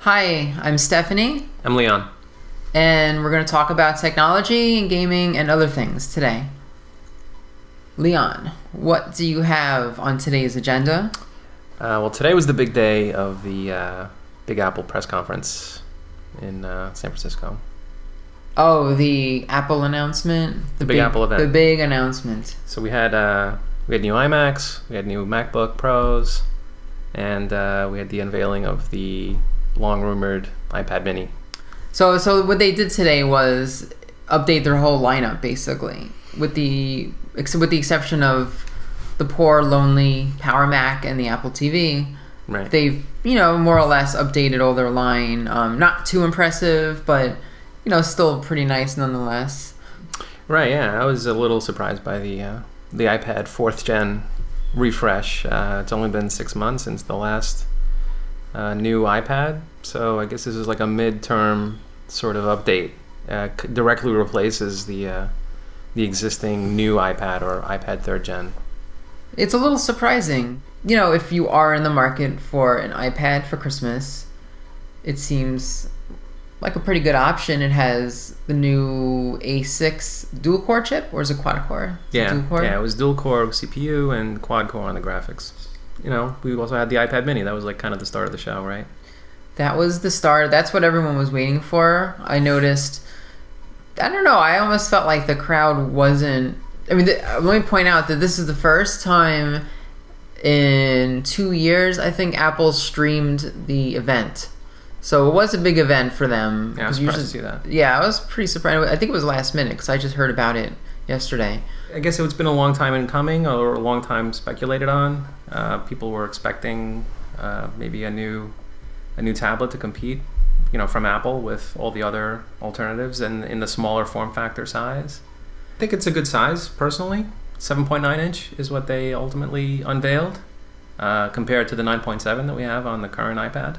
Hi, I'm Stephanie. I'm Leon. And we're going to talk about technology and gaming and other things today. Leon, what do you have on today's agenda? Well, today was the big day of the Big Apple press conference in San Francisco. Oh, the Apple announcement? The big Apple event. The big announcement. So we had new iMacs, we had new MacBook Pros, and we had the unveiling of the long-rumored iPad mini. So what they did today was update their whole lineup, basically, with the exception of the poor, lonely Power Mac and the Apple TV. Right. They've, more or less updated all their line. Not too impressive, but, still pretty nice nonetheless. Right, yeah. I was a little surprised by the iPad 4th gen refresh. It's only been 6 months since the last new iPad, so I guess this is like a midterm sort of update. Directly replaces the existing new iPad or iPad 3rd gen. It's a little surprising. If you are in the market for an iPad for Christmas, it seems like a pretty good option. It has the new A6 dual-core chip, or is it quad-core? Yeah, it was dual-core CPU and quad-core on the graphics. We also had the iPad mini. That was like kind of the start of the show, right? That was the start. That's what everyone was waiting for. I noticed, I don't know, I almost felt like the crowd wasn't... let me point out that this is the first time in 2 years, I think, Apple streamed the event. So it was a big event for them. Yeah, I was surprised to see that. Yeah, I was pretty surprised. I think it was last minute because I just heard about it yesterday. I guess it's been a long time in coming, or a long time speculated on. People were expecting maybe a new tablet to compete, from Apple with all the other alternatives, and in the smaller form factor size. I think it's a good size, personally. 7.9 inch is what they ultimately unveiled, compared to the 9.7 that we have on the current iPad.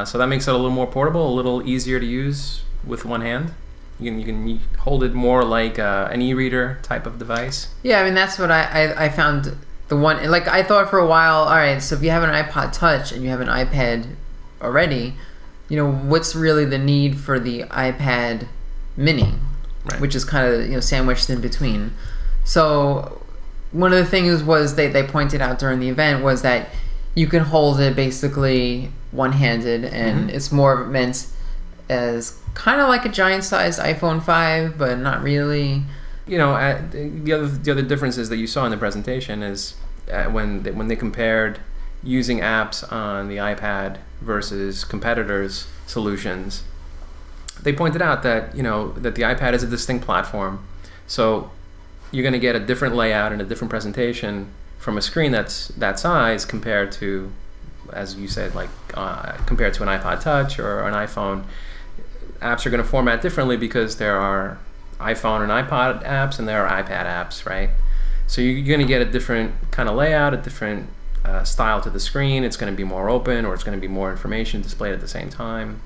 So that makes it a little more portable, a little easier to use with one hand. You can hold it more like an e-reader type of device. Yeah, that's what I found. The one, like, I thought for a while, all right, so if you have an iPod Touch and you have an iPad already, what's really the need for the iPad mini, right, which is kind of, sandwiched in between. So one of the things was they pointed out during the event was that you can hold it basically one-handed, and it's more meant as kind of like a giant-sized iPhone 5, but not really. The other differences that you saw in the presentation is when they compared using apps on the iPad versus competitors' solutions. They pointed out that that the iPad is a distinct platform, so you're going to get a different layout and a different presentation from a screen that's that size compared to, as you said, like compared to an iPod Touch or an iPhone. Apps are going to format differently because there are iPhone and iPod apps and there are iPad apps, right? So you're going to get a different kind of layout, a different style to the screen. It's going to be more open, or it's going to be more information displayed at the same time.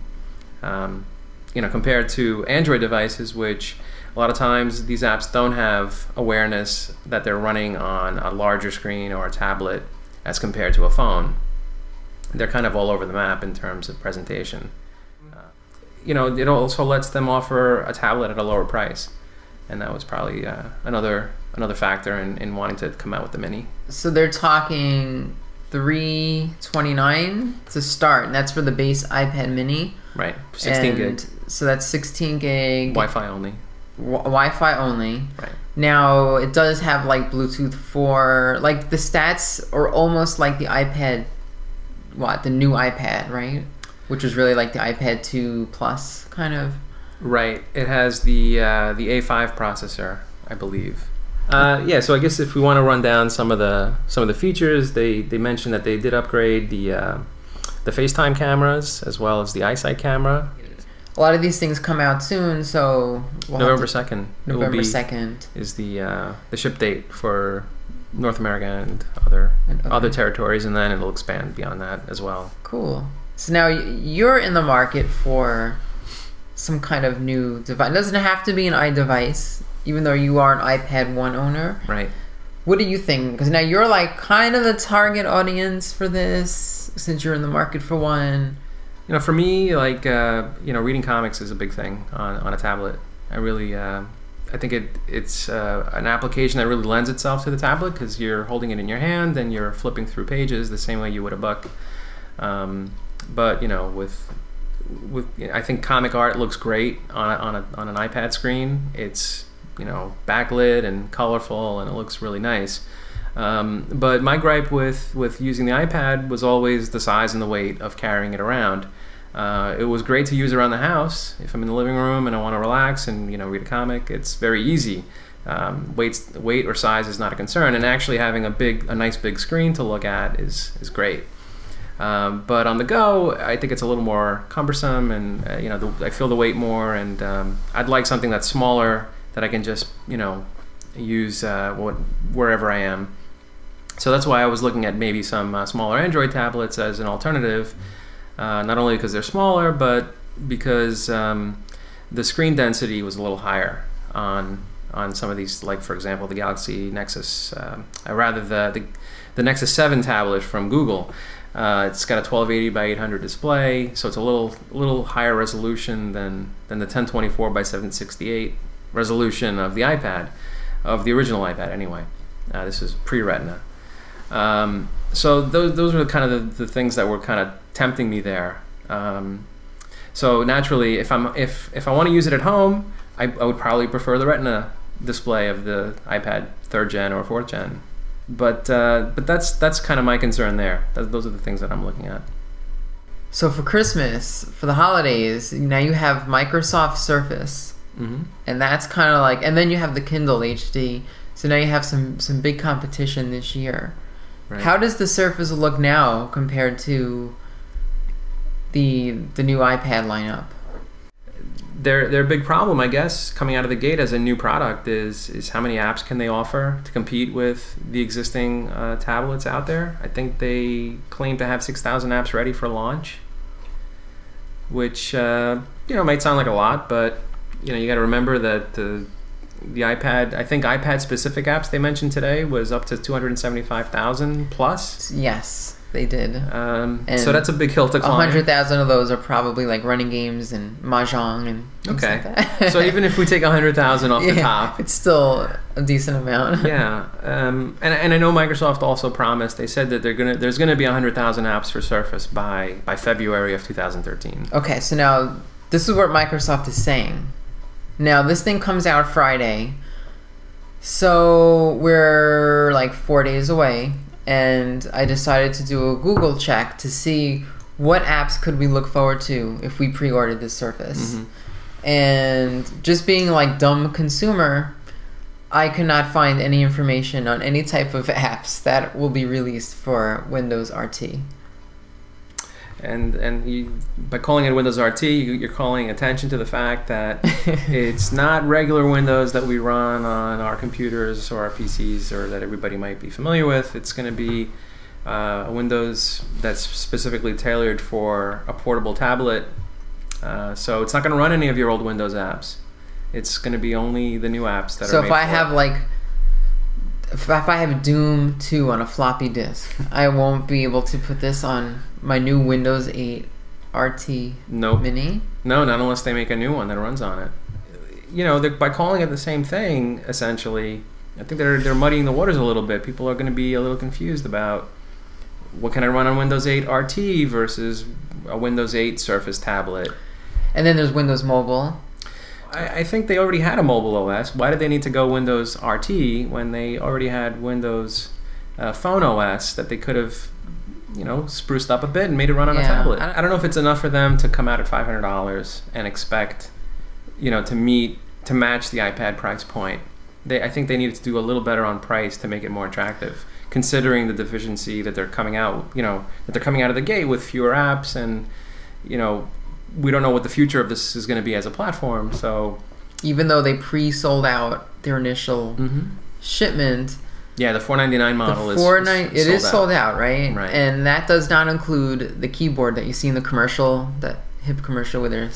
Compared to Android devices, which a lot of times these apps don't have awareness that they're running on a larger screen or a tablet as compared to a phone. They're kind of all over the map in terms of presentation. It also lets them offer a tablet at a lower price, and that was probably another factor in wanting to come out with the mini. So they're talking $329 to start, and that's for the base iPad mini. Right, 16 gig. So that's 16 gig. Wi-Fi only. Wi-Fi only. Right. Now it does have like Bluetooth 4. Like the stats are almost like the iPad. The new iPad, right? Which was really like the iPad 2 Plus, kind of. Right. It has the A5 processor, I believe. Yeah. So I guess if we want to run down some of the features, they mentioned that they did upgrade the FaceTime cameras as well as the iSight camera. A lot of these things come out soon, so November 2nd. November 2nd is the ship date for North America and other territories, and then it'll expand beyond that as well. Cool. So now you're in the market for some kind of new device. It doesn't have to be an iDevice, even though you are an iPad 1 owner. Right. What do you think? Because now you're like kind of the target audience for this, since you're in the market for one. For me, like reading comics is a big thing on a tablet. I really I think it's an application that really lends itself to the tablet because you're holding it in your hand and you're flipping through pages the same way you would a book. But with I think comic art looks great on an iPad screen. It's backlit and colorful and it looks really nice. But my gripe with using the iPad was always the size and the weight of carrying it around. It was great to use around the house. If I'm in the living room and I want to relax and read a comic, it's very easy. Weight or size is not a concern, and actually having a nice big screen to look at is great. But on the go, I think it's a little more cumbersome, and I feel the weight more. And I'd like something that's smaller that I can just use wherever I am. So that's why I was looking at maybe some smaller Android tablets as an alternative. Not only because they're smaller, but because the screen density was a little higher on some of these, like for example the Galaxy Nexus, the Nexus 7 tablet from Google. It's got a 1280 by 800 display, so it's a little higher resolution than the 1024 by 768 resolution of the iPad, of the original iPad anyway. This is pre-Retina. So those were kind of the things that were kind of tempting me there. So naturally, if I want to use it at home, I would probably prefer the Retina display of the iPad 3rd gen or 4th gen. But that's kind of my concern there. Those are the things that I'm looking at. So for Christmas, for the holidays, now you have Microsoft Surface, and that's kind of like, and then you have the Kindle HD. So now you have some big competition this year. Right. How does the Surface look now compared to the new iPad lineup? Their big problem, I guess, coming out of the gate as a new product is how many apps can they offer to compete with the existing tablets out there. I think they claim to have 6,000 apps ready for launch, which might sound like a lot, but you got to remember that the iPad, I think iPad specific apps they mentioned today was up to 275,000 plus. Yes, they did. So that's a big hill to climb. 100,000 of those are probably like running games and mahjong and things like that. So even if we take 100,000 off the top, it's still a decent amount. Yeah, and I know Microsoft also promised. They said that there's gonna be 100,000 apps for Surface by February of 2013. Okay, so now this is what Microsoft is saying. Now this thing comes out Friday, so we're like 4 days away. And I decided to do a Google check to see what apps could we look forward to if we pre-ordered this Surface. And just being like dumb consumer, I could not find any information on any type of apps that will be released for Windows RT. And by calling it Windows RT, you're calling attention to the fact that it's not regular Windows that we run on our computers or our PCs or that everybody might be familiar with. It's going to be a Windows that's specifically tailored for a portable tablet. So it's not going to run any of your old Windows apps. It's going to be only the new apps that are made for it. So if I have Doom 2 on a floppy disk, I won't be able to put this on my new Windows 8 RT Mini? No, not unless they make a new one that runs on it. By calling it the same thing, essentially, I think they're muddying the waters a little bit. People are going to be a little confused about what can I run on Windows 8 RT versus a Windows 8 Surface tablet. And then there's Windows Mobile. I think they already had a mobile OS. Why did they need to go Windows RT when they already had Windows Phone OS that they could have, spruced up a bit and made it run on a tablet? I don't know if it's enough for them to come out at $500 and expect, to match the iPad price point. I think they needed to do a little better on price to make it more attractive, considering the deficiency that they're coming out, that they're coming out of the gate with fewer apps and, we don't know what the future of this is going to be as a platform. So even though they pre-sold out their initial shipment, the $499 model is sold out, right? And that does not include the keyboard that you see in the commercial, that hip commercial where they're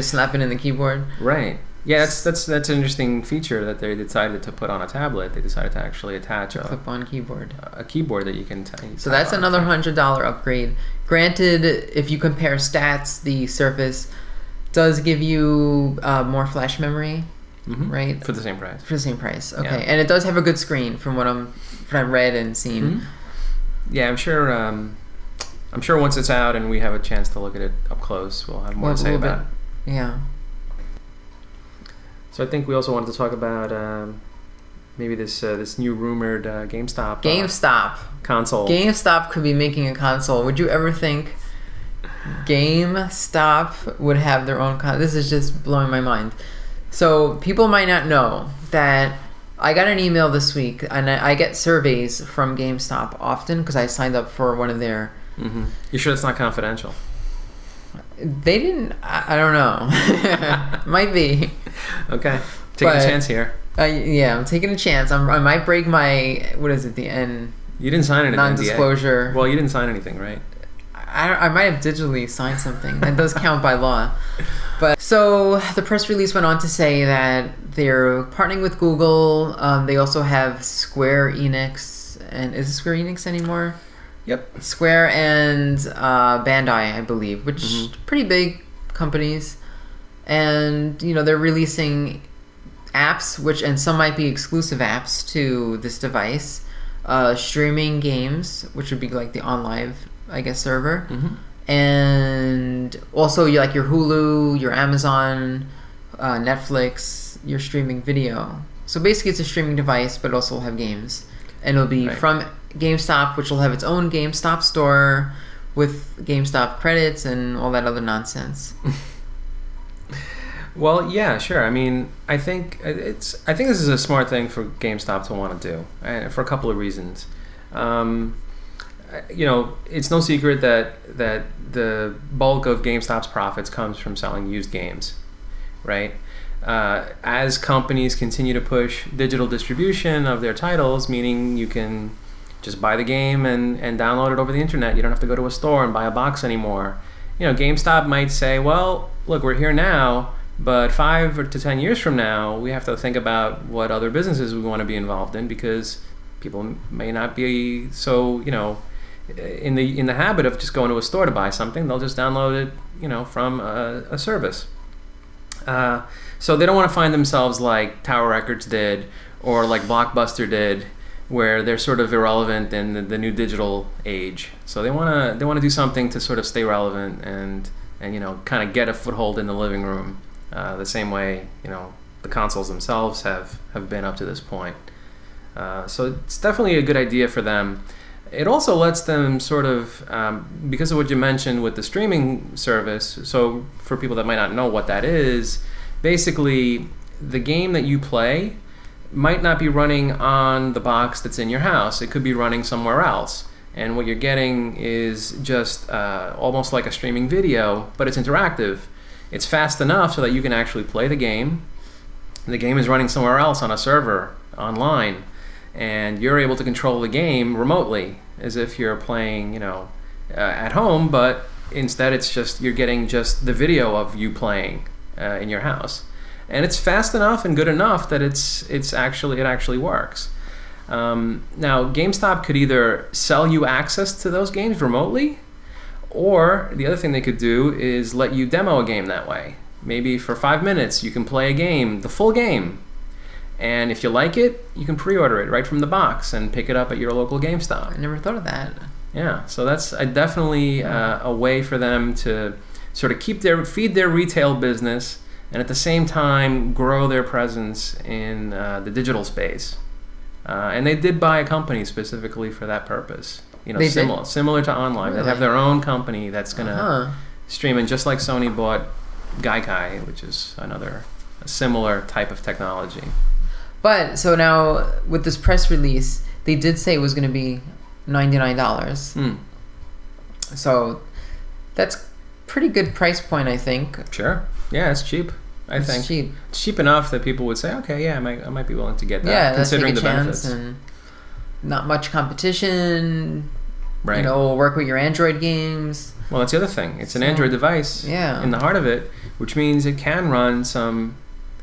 snapping in the keyboard. Right. Yeah, that's an interesting feature that they decided to put on a tablet. They decided to actually attach a clip-on keyboard. A keyboard that you can so that's another $100 upgrade. Granted, if you compare stats, the Surface does give you more flash memory, right? For the same price. For the same price, okay. Yeah. And it does have a good screen from what I've read and seen. Yeah, I'm sure once it's out and we have a chance to look at it up close, we'll have more to say about it. Yeah. So I think we also wanted to talk about maybe this new rumored GameStop console. GameStop could be making a console. Would you ever think GameStop would have their own console? This is just blowing my mind. So people might not know that I got an email this week, and I get surveys from GameStop often because I signed up for one of their... You sure it's not confidential? They didn't... I don't know. Might be. Okay. Taking a chance here. Yeah, I'm taking a chance. I might break my... What is it? The N... You didn't sign anything. Non-disclosure. Well, you didn't sign anything, right? I might have digitally signed something. That does count by law. But so the press release went on to say that they're partnering with Google. They also have Square Enix. And is it Square Enix anymore? Yep. Square and Bandai, I believe, which pretty big companies. And, you know, they're releasing apps, and some might be exclusive apps to this device. Streaming games, which would be like the OnLive, I guess, server. And also your Hulu, your Amazon, Netflix, your streaming video. So basically it's a streaming device, but also will have games. And it'll be from GameStop, which will have its own GameStop store with GameStop credits and all that other nonsense. Well, yeah, sure. I mean, I think this is a smart thing for GameStop to want to do, for a couple of reasons. You know, it's no secret that the bulk of GameStop's profits comes from selling used games, right? As companies continue to push digital distribution of their titles, meaning you can just buy the game and download it over the internet. You don't have to go to a store and buy a box anymore. You know, GameStop might say, well, look, we're here now, but 5 to 10 years from now, we have to think about what other businesses we want to be involved in, because people may not be so, you know, in the habit of just going to a store to buy something. They'll just download it, you know, from a service. So they don't want to find themselves like Tower Records did, or like Blockbuster did, where they're sort of irrelevant in the new digital age. So they want to do something to sort of stay relevant and you know, kind of get a foothold in the living room, the same way, you know, the consoles themselves have been up to this point. So it's definitely a good idea for them. It also lets them sort of, because of what you mentioned with the streaming service, so for people that might not know what that is, basically the game that you play might not be running on the box that's in your house. It could be running somewhere else. And what you're getting is just almost like a streaming video, but it's interactive. It's fast enough so that you can actually play the game. The game is running somewhere else on a server online, and you're able to control the game remotely as if you're playing, you know, at home, but instead it's just, you're getting just the video of you playing in your house. And it's fast enough and good enough that it actually works. Now, GameStop could either sell you access to those games remotely, or the other thing they could do is let you demo a game that way. Maybe for 5 minutes you can play a game, the full game, and if you like it, you can pre-order it right from the box and pick it up at your local GameStop. I never thought of that. Yeah, so that's definitely a way for them to sort of feed their retail business, and at the same time grow their presence in the digital space. And they did buy a company specifically for that purpose. You know, similar to OnLive. Really? They have their own company that's going to stream, and just like Sony bought Gaikai, which is a similar type of technology. But so now with this press release, they did say it was going to be $99. So that's pretty good price point, I think. Sure. Yeah, it's cheap. I think cheap. It's cheap enough that people would say, okay, yeah, I might be willing to get that. Yeah, considering the benefits. And not much competition. Right. You know, it'll work with your Android games. Well, that's the other thing. It's an Android device in the heart of it, which means it can run some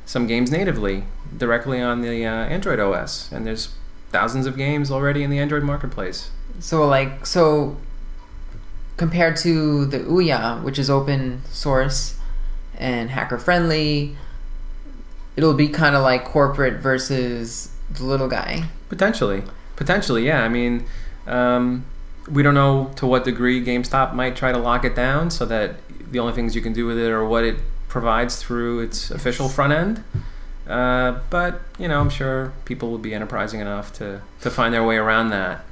some games natively directly on the Android OS, and there's thousands of games already in the Android marketplace. So compared to the Ouya, which is open source and hacker friendly, it'll be kind of like corporate versus the little guy. Potentially, yeah. I mean, we don't know to what degree GameStop might try to lock it down so that the only things you can do with it are what it provides through its official front end. But, you know, I'm sure people will be enterprising enough to find their way around that.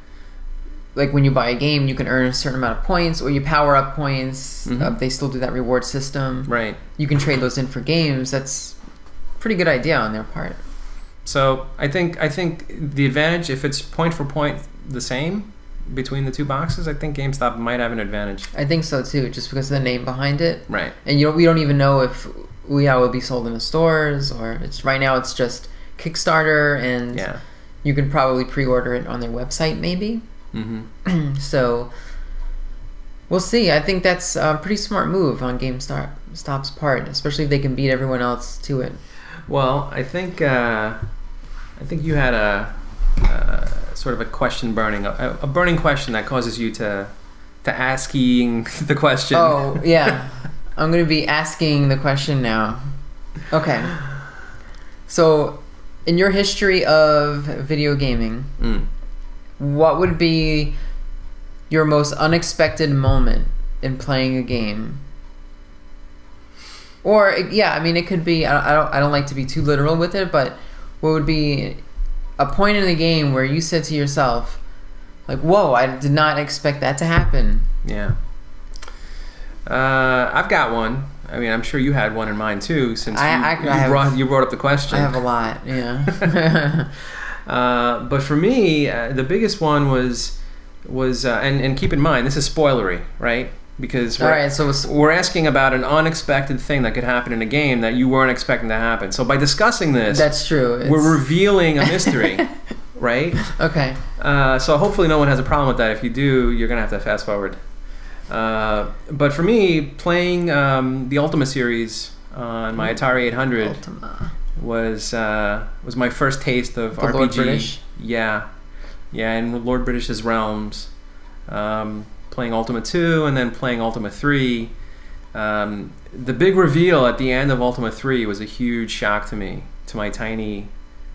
Like when you buy a game, you can earn a certain amount of points, or you power up points. They still do that reward system. Right. You can trade those in for games. That's a pretty good idea on their part. So I think the advantage, if it's point for point the same between the two boxes, I think GameStop might have an advantage. I think so too, just because of the name behind it. Right. And we don't even know if Ouya will be sold in the stores, or right now it's just Kickstarter, and you can probably pre-order it on their website maybe. So we'll see. I think that's a pretty smart move on GameStop's part, especially if they can beat everyone else to it. Well, I think you had a sort of a question burning, a burning question that causes you to asking the question. Oh yeah, I'm going to be asking the question now. Okay. So, in your history of video gaming, what would be your most unexpected moment in playing a game? Or I mean, it could be. I don't like to be too literal with it, but what would be a point in the game where you said to yourself, like, "Whoa, I did not expect that to happen." Yeah. I've got one. I mean, I'm sure you had one in mind too, since you brought up the question. I have a lot. Yeah. But for me, the biggest one was and keep in mind, this is spoilery, right? Because we're asking about an unexpected thing that could happen in a game that you weren't expecting to happen. So by discussing this, that's true. We're revealing a mystery, right? Okay. So hopefully no one has a problem with that. If you do, you're gonna have to fast forward. But for me, playing the Ultima series on my Atari 800 was my first taste of RPG. Lord British? Yeah, in Lord British's realms. Playing Ultima 2 and then playing Ultima 3. The big reveal at the end of Ultima 3 was a huge shock to me, to my tiny,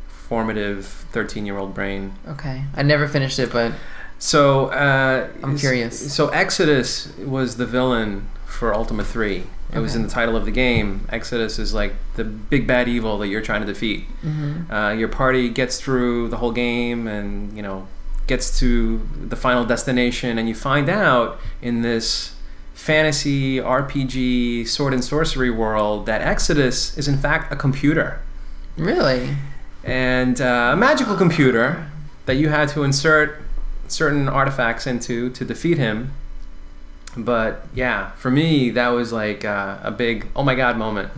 formative 13-year-old brain. Okay. I never finished it, but so I'm curious. So Exodus was the villain for Ultima 3. It was in the title of the game. Exodus is like the big bad evil that you're trying to defeat. Your party gets through the whole game and, you know, gets to the final destination, and you find out in this fantasy RPG sword and sorcery world that Exodus is in fact a computer. Really? And a magical computer that you had to insert certain artifacts into to defeat him. But yeah, for me, that was like a big oh my god moment.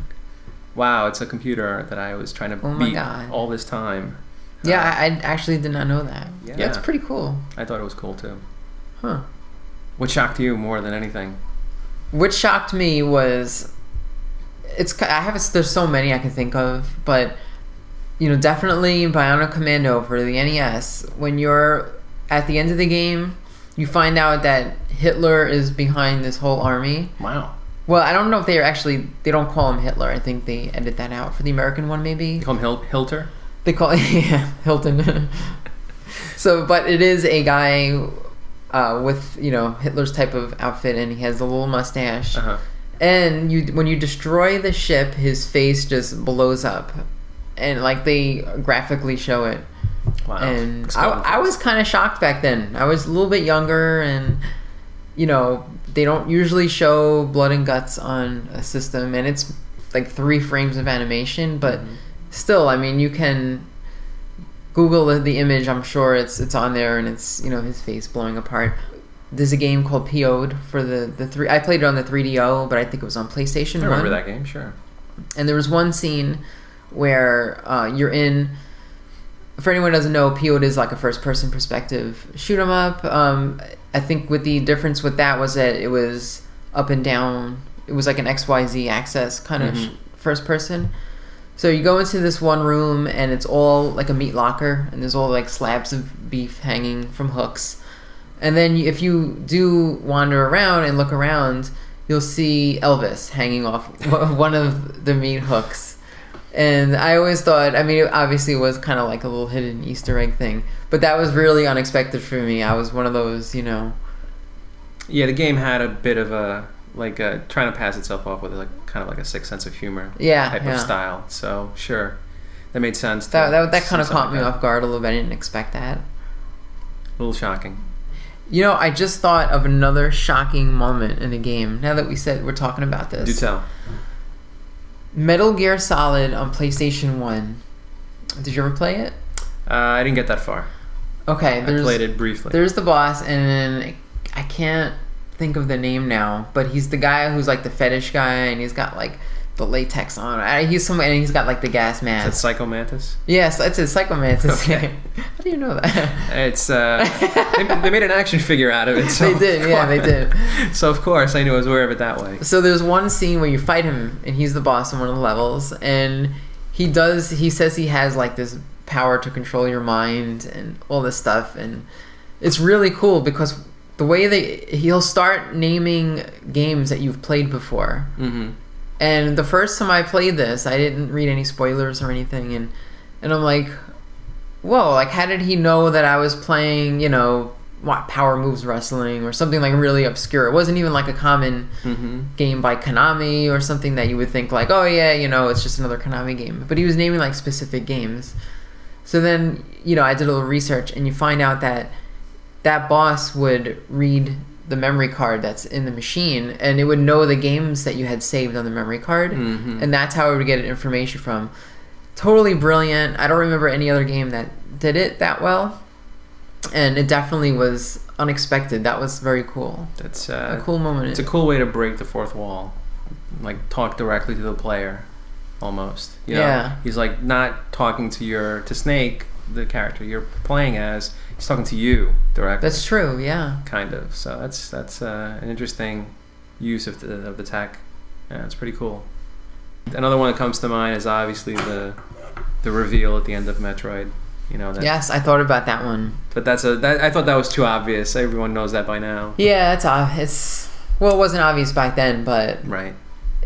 Wow, it's a computer that I was trying to beat all this time. Yeah, I actually did not know that. Yeah. That's pretty cool. I thought it was cool too. Huh. What shocked you more than anything? What shocked me was, there's so many I can think of, but you know, definitely Bionic Commando for the NES. When you're at the end of the game, you find out that Hitler is behind this whole army. Wow. Well, I don't know if they don't call him Hitler. I think they edit that out for the American one, maybe. They call him Hilter? They call it, Hilton. So, but it is a guy with, you know, Hitler's type of outfit, and he has a little mustache. And when you destroy the ship, his face just blows up, and like they graphically show it. Wow. And I was kind of shocked back then. I was a little bit younger, and you know, they don't usually show blood and guts on a system, and it's like 3 frames of animation, but still, I mean, you can Google the image. I'm sure it's on there, and it's, you know, his face blowing apart. There's a game called PO'd for the 3. I played it on the 3DO, but I think it was on PlayStation 1. I remember that game, sure. And there was one scene where you're in. For anyone who doesn't know, PO'd is like a first-person perspective shoot 'em up. I think with the difference with that was that it was up and down. It was like an XYZ access kind of first person. So you go into this one room, and it's all like a meat locker, and there's all like slabs of beef hanging from hooks. And then if you do wander around and look around, you'll see Elvis hanging off one of the meat hooks. And I always thought, I mean, it obviously was kind of like a little hidden Easter egg thing, but that was really unexpected for me. I was one of those, you know. Yeah, the game had a bit of a trying to pass itself off with like kind of like a sick sense of humor type of style. So sure, that made sense. That kind of caught me off guard a little bit. I didn't expect that. A little shocking. You know, I just thought of another shocking moment in the game. Now that we're talking about this, do tell. Metal Gear Solid on PlayStation 1. Did you ever play it? I didn't get that far. Okay, I played it briefly. There's the boss, and I can't think of the name now, but he's the guy who's like the fetish guy, and he's got like the latex on. And he's got like the gas mask. Is that Psycho Mantis? Yes, that's it, Psycho Mantis. Okay. How do you know that? It's they made an action figure out of it. So they did, yeah, they did. So of course I knew I was aware of it that way. So there's one scene where you fight him, and he's the boss in one of the levels, and he says he has like this power to control your mind and all this stuff, and it's really cool because the way he'll start naming games that you've played before. Mm-hmm. And the first time I played this, I didn't read any spoilers or anything, and I'm like, whoa, like how did he know that I was playing, you know, what, Power Moves Wrestling or something like really obscure? It wasn't even like a common game by Konami or something that you would think like, oh yeah, you know, it's just another Konami game. But he was naming like specific games. So then, you know, I did a little research, and you find out that boss would read the memory card that's in the machine, and it would know the games that you had saved on the memory card, and that's how it would get information from. Totally brilliant. I don't remember any other game that did it that well, and it definitely was unexpected. That was very cool. That's a cool moment. It's a cool way to break the fourth wall, like talk directly to the player, almost. You know? Yeah. He's like not talking to Snake, the character you're playing as. He's talking to you directly. That's true, yeah. Kind of. So that's an interesting use of the tech. Yeah, it's pretty cool. Another one that comes to mind is obviously the reveal at the end of Metroid. You know that. Yes, I thought about that one. But I thought that was too obvious. Everyone knows that by now. Yeah, it wasn't obvious back then, but right.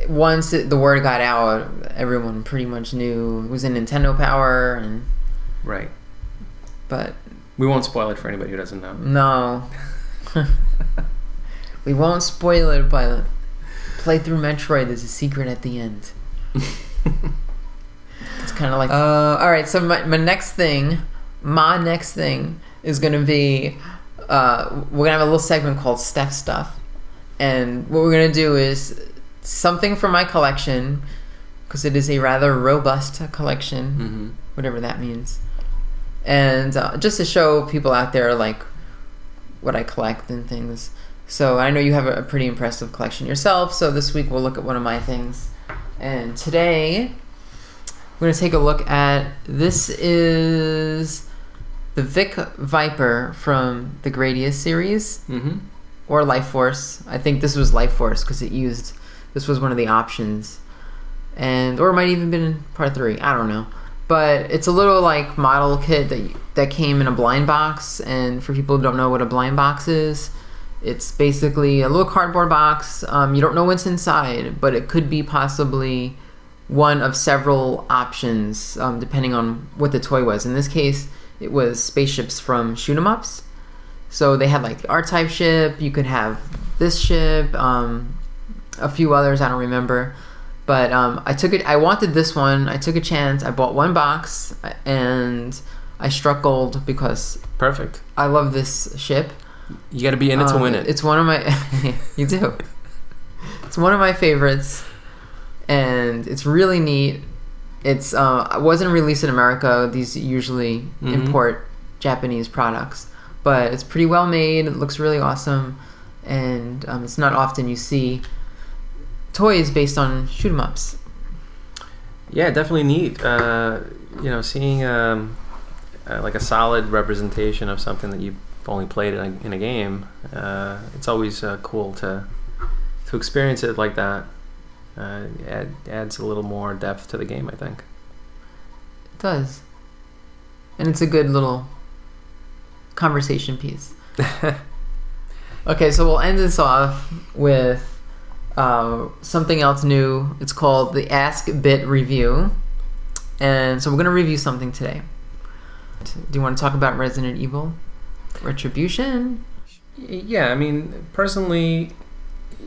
Once the word got out, everyone pretty much knew it was in Nintendo Power, and right. But we won't spoil it for anybody who doesn't know. No. We won't spoil it, but play through Metroid. There's a secret at the end. It's kind of like... Alright, so my next thing is going to be... we're going to have a little segment called Steph Stuff. And what we're going to do is something from my collection, because it is a rather robust collection, whatever that means. And just to show people out there like what I collect and things. So I know you have a pretty impressive collection yourself, so this week we'll look at one of my things. And today we're going to take a look at, this is the Vic Viper from the Gradius series, or Life Force. I think this was Life Force because this was one of the options, or it might even been in part 3, I don't know. But it's a little like model kit that came in a blind box, and for people who don't know what a blind box is, it's basically a little cardboard box. You don't know what's inside, but it could be possibly one of several options depending on what the toy was. In this case, it was spaceships from shoot 'em ups. So they had like the R-Type ship, you could have this ship, a few others I don't remember. But I wanted this one. I took a chance. I bought one box, and I struck gold because perfect. I love this ship. You got to be in it to win it. It's one of my you do. It's one of my favorites, and it's really neat. It wasn't released in America. These usually import Japanese products, but it's pretty well made. It looks really awesome, and it's not often you see toys based on shoot 'em ups. Yeah, definitely neat. Seeing like a solid representation of something that you've only played in a game. It's always cool to experience it like that. Adds a little more depth to the game, I think. does. And it's a good little conversation piece. Okay, so we'll end this off with something else new. It's called the Ask Bit Review. And so we're going to review something today. Do you want to talk about Resident Evil? Retribution? Yeah, I mean, personally,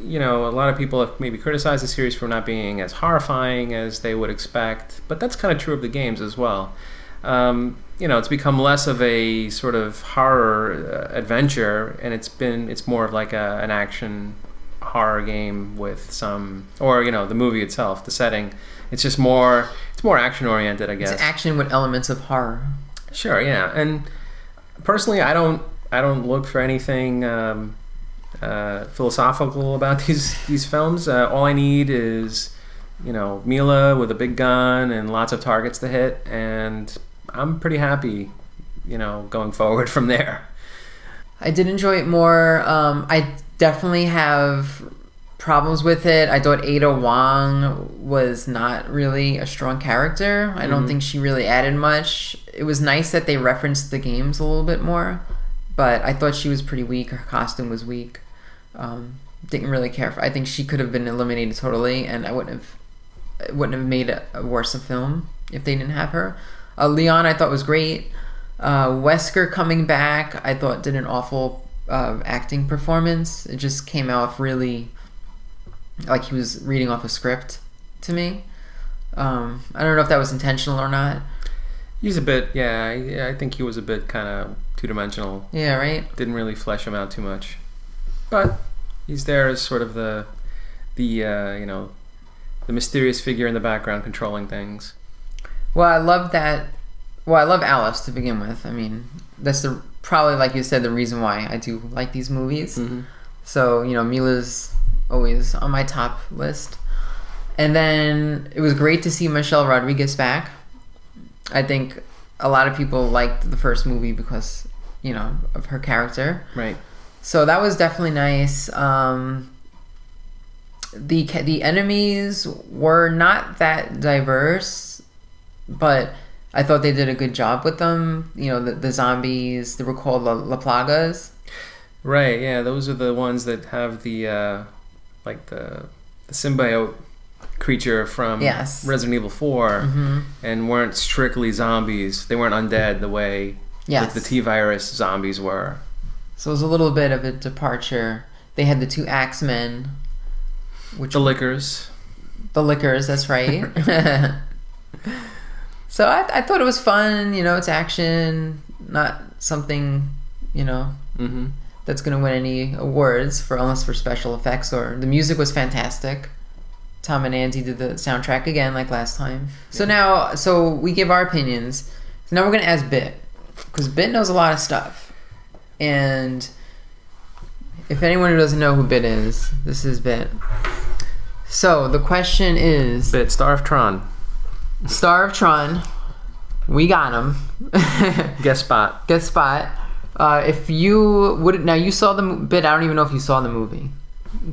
you know, a lot of people have maybe criticized the series for not being as horrifying as they would expect, but that's kind of true of the games as well. You know, it's become less of a sort of horror adventure, and it's more of like an action horror game with some, or you know, the movie itself, the setting. It's just more action oriented, I guess. It's action with elements of horror. Sure, yeah. And personally, I don't look for anything philosophical about these films. All I need is, you know, Mila with a big gun and lots of targets to hit, and I'm pretty happy, you know, going forward from there. I did enjoy it more. I definitely have problems with it. I thought Ada Wong was not really a strong character. I don't think she really added much. It was nice that they referenced the games a little bit more, but I thought she was pretty weak. Her costume was weak. Didn't really care for. I think she could have been eliminated totally, and it wouldn't have made a worse film if they didn't have her. Leon I thought was great. Wesker coming back I thought did an awful acting performance. It just came off really like he was reading off a script to me. I don't know if that was intentional or not. He's a bit, yeah, I think he was a bit kind of two-dimensional. Yeah, right? Didn't really flesh him out too much. But he's there as sort of the you know, the mysterious figure in the background controlling things. Well, I love that. Well, I love Alice to begin with. I mean, that's probably, like you said, the reason why I do like these movies. So, you know, Mila's always on my top list. And then it was great to see Michelle Rodriguez back. I think a lot of people liked the first movie because, you know, of her character. Right. So that was definitely nice. The enemies were not that diverse, but I thought they did a good job with them. You know, the zombies, they were called La Plagas. Right, yeah, those are the ones that have the like the symbiote creature from Resident Evil 4 and weren't strictly zombies. They weren't undead the way the T-Virus zombies were. So it was a little bit of a departure. They had the 2 Axemen. The Lickers. The Lickers, that's right. So I thought it was fun. You know, it's action, not something, you know, that's going to win any awards unless for special effects. Or the music was fantastic. Tom and Andy did the soundtrack again like last time. Yeah. So we give our opinions. So now we're going to ask Bit, because Bit knows a lot of stuff. And if anyone who doesn't know who Bit is, this is Bit. So the question is... Bit, Star of Tron. Star of Tron. We got him. Guest spot. If you would... Now, you saw the... Bit, I don't even know if you saw the movie.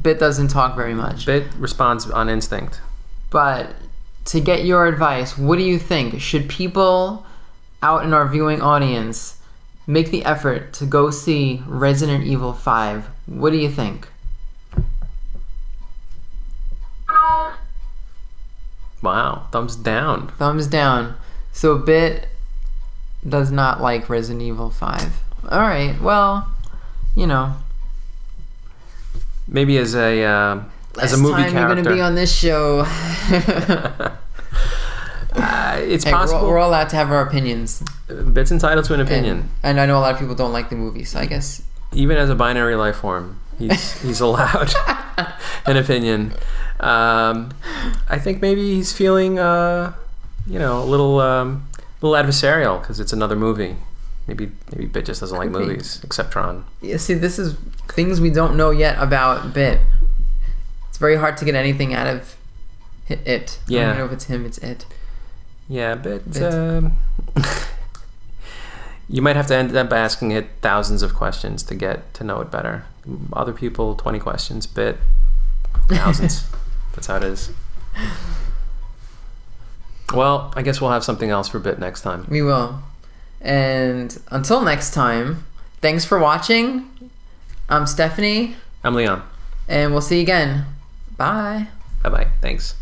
Bit doesn't talk very much. Bit responds on instinct. But to get your advice, what do you think? Should people out in our viewing audience make the effort to go see Resident Evil 5? What do you think? Wow, thumbs down. Thumbs down. So Bit does not like Resident Evil 5. Alright, well, you know. Maybe as a movie character. You're going to be on this show. It's possible. We're all allowed to have our opinions. Bit's entitled to an opinion. And I know a lot of people don't like the movie, so I guess... Even as a binary life form, he's allowed an opinion. I think maybe he's feeling, you know, a little adversarial because it's another movie. Maybe Bit just doesn't like movies, except Tron. Yeah, see, this is things we don't know yet about Bit. It's very hard to get anything out of it. Yeah. I don't know if it's him, it's it. Yeah, Bit. You might have to end up asking it thousands of questions to get to know it better. Other people, 20 questions. Bit, thousands. That's how it is. Well, I guess we'll have something else for Bit next time. We will. And until next time, thanks for watching. I'm Stephanie. I'm Leon. And we'll see you again. Bye. Bye-bye. Thanks.